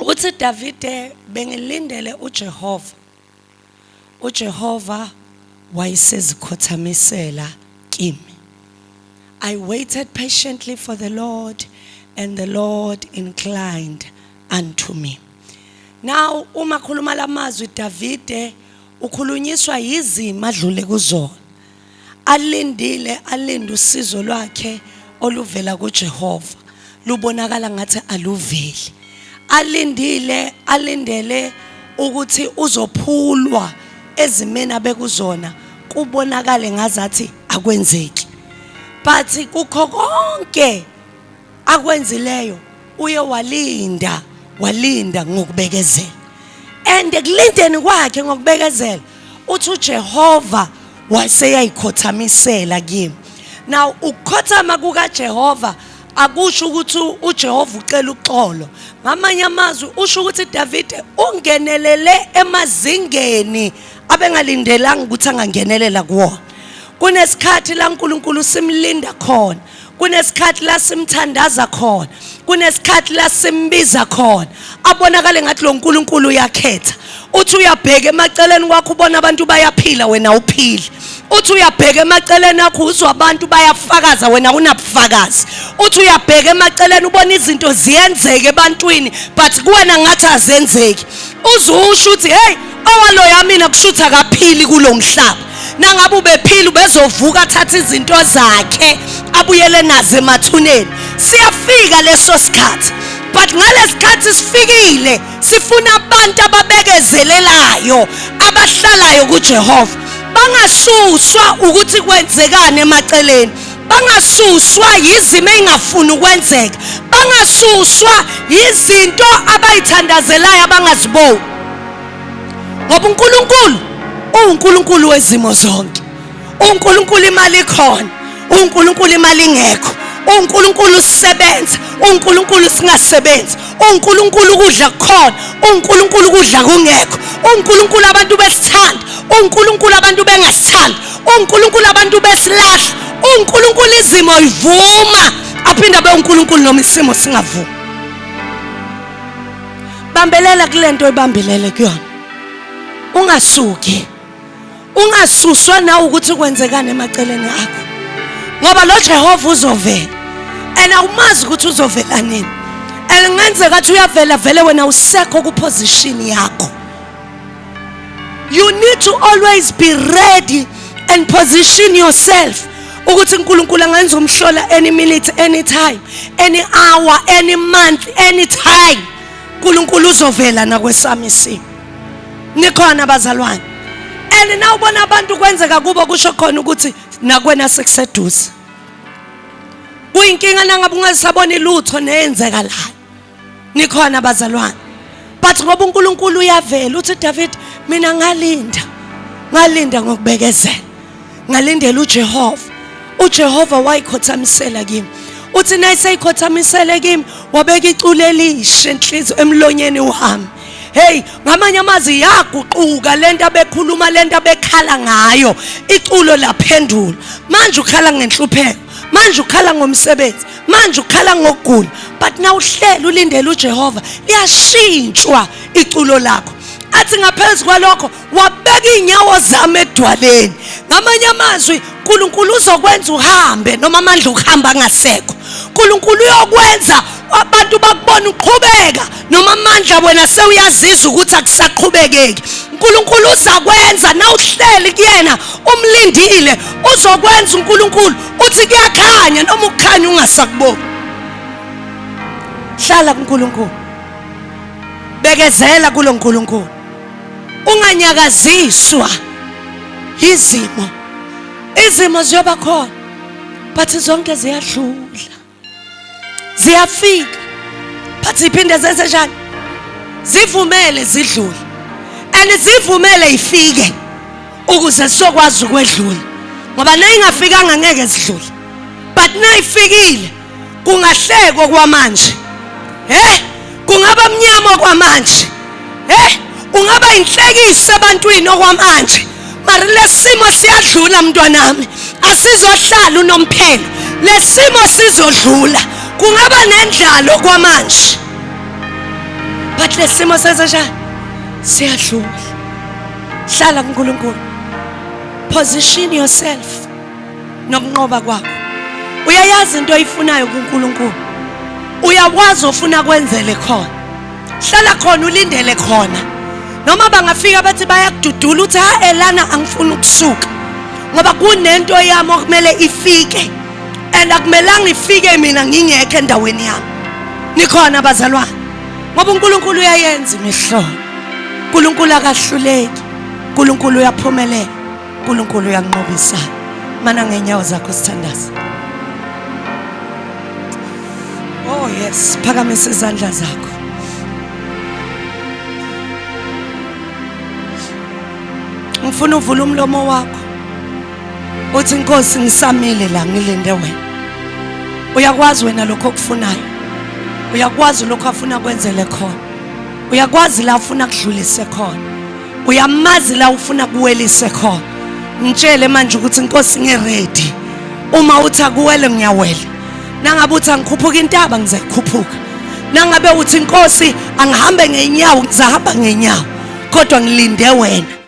Uthi Davide bengilindele uJehova. uJehova wayesezikhotamisela kimi. I waited patiently for the Lord, and the Lord inclined unto me. Now uma khuluma lamazwi Davide ukhulunyiswa yizima adlule kuzona. Alinde usizo lwakhe oluvela kuJehova. Lubonakala ngathi aluveli. Alindele ukuthi uzophulwa ezimena bekuzona kubonakale ngazathi akwenzeki. But kukho konke akwenzileyo uye walinda ngokubekezela. And ekulindeni kwakhe ngokubekezela uthi uJehova wayeseyayikhotamisela kimi. Now ukhothama kukaJehova akusho ukuthi uJehova ucela uxolo. Ngamanye amazwi usho ukuthi Davide ungenelele emazingeni abengalindelanga ukuthi angangenelela kuwona. Kunesikhathi la uNkulunkulu simlinda khona, kunesikhathi la simthandaza khona, kunesikhathi la simbiza khona. Abonakale ngathi lo uNkulunkulu uyakhetha. Uthi uyabheka emaceleni kwakho ubona abantu bayaphila wena uphile. Uthi uyabheka emaceleni akho uzwa abantu bayafakaza wena unabufakazi. Uthi uyabheka emaceleni ubona izinto ziyenzeke ebantwini but kuwena ngathi azenzeki. Uzusho uthi hey awalo yamina kushutha kaphili kulo mhlaba. Nangabe ubephila ubezovuka athatha izinto zakhe abuyele nazo emathuneni. Siyafika leso sikhathi. But ngalesikhathi sifikile sifuna abantu ababekezelelayo abahlalayo kuJehova. Bangasuswa ukuthi kwenzekane emaceleni. Bangasuswa yizimo engafuni ukwenzeka. Bangasuswa yizinto abayithandazelayo abangaziboni. Ngoba uNkulunkulu uNkulunkulu wezimo zonke. uNkulunkulu imali ikhona, uNkulunkulu imali ingekho. uNkulunkulu usebenza, uNkulunkulu singasebenzi. uNkulunkulu kudla kukhona, uNkulunkulu kudla kungekho. uNkulunkulu abantu besithanda, uNkulunkulu abantu bengasithanda. uNkulunkulu abantu besilahla. uNkulunkulu izimo ivuma, aphinda beUNkulunkulu noma isimo singavumi. Bambelela kulento ebambelele kuyona. Ungasuki. Ungasuswa nawe ukuthi kwenzekane emaceleni akho. Ngoba lo Jehova uzovela. And awumazi ukuthi uzovela nini. And ngenzeka ukuthi uyavela vele wena usekho ku position yakho. You need to always be ready and position yourself. Ukuthi uNkulunkulu angenza umhlola any minute, any time, any hour, any month, any time. uNkulunkulu uzovela nakwesami isimo. Nikhona bazalwane. And now ubona abantu kwenzeka kubo kusho khona ukuthi nakwena sekuseduze. Kuyinkinga nangabe ungasabona ilutho neyenzeka la. Nikhona bazalwane. But ngoba uNkulunkulu uyavela uthi David mina ngalinda ngokubekezela. Ngalindela uJehova. uJehova wayikhothamisela kimi. Uthi nayiseyikhotamisele kimi wabeka iculo elishe enhliziyo emlonyeni wami. Hey, ngamanye amazwi yaguquka lento abekhuluma lento abekhala ngayo. Iculo laphendula. Manje ukhala ngenhlupheko. Manje ukhala ngomsebenzi. Manje ukhala ngokugula. But now uhlelo ulindele uJehova. Liyashintshwa iculo lakho. Athi ngaphezulu kwalokho wabeka inyawo zami edwaleni. Ngamanye amazwi uNkulunkulu uzokwenza uhambe noma amandla ukuhamba ngasekho. uNkulunkulu uyokwenza abantu bakubona uqhubeka noma amandla wena sewuyazizwa ukuthi akusaqhubekeki. uNkulunkulu uzakwenza na uhleli kuyena umlindile. Uzokwenza uNkulunkulu uthi kuyakhanya noma ukukhanya ungasakuboni. Hlala kuNkulunkulu. Bekezela kulo uNkulunkulu. Unganyakaziswa izimo. Izimo ziyoba khona but zonke ziyadlula. Ziyafika but iphinde zenze njani? Zivumele zidlule. And zivumele ifike ukuze sokwazi ukwedlula. Ngoba nayingafikanga ngeke zidlule. But nayifikile kungahlekwa kwamanje. Kungaba mnyama kwamanje. Ungaba inhlekisa abantwini okwamanje. Mara lesimo siyadlula mntwanami. Asizohlala unomphela. Lesimo sizodlula. Kungaba nendlalo kwamanje. But kulesi simo sesesha siyadlula. Hlala kuNkulunkulu. Position yourself nokunqoba kwakho. Uyayazi into oyifunayo kuNkulunkulu. Uyakwazi ofuna kwenzele khona. Hlala khona ulindele khona. Noma bangafika bathi bayakududula uthi ha elana angifuni ukusuka. Ngoba kunento yami okumele ifike. And akumelanga ifike mina ngingekho endaweni yami. Nikhona abazalwane. Ngoba uNkulunkulu uyayenza imihlobo. uNkulunkulu akahluleki. uNkulunkulu uyaphumelela. uNkulunkulu uyanqobisa. Mana ngenyawo zakho sithandaza. Oh yes, phakamisa izandla zakho. Ngifuna uvule umlomo wakho. Uthi Nkosi ngisamile la ngilinde wena. Uyakwazi wena lokho okufunayo. Uyakwazi lokho afuna kwenzele khona. Uyakwazi la ufuna kudlulise khona. Uyamazi la ufuna kuwelise khona. Ngitshele manje ukuthi Nkosi ngiready. Uma uthi akuwele ngiyawela. Nangabe uthi angikhuphuka intaba ngizayikhuphuka. Nangabe uthi Nkosi angihambe ngeenyawo ngizahamba ngeenyawo. Kodwa ngilinde wena.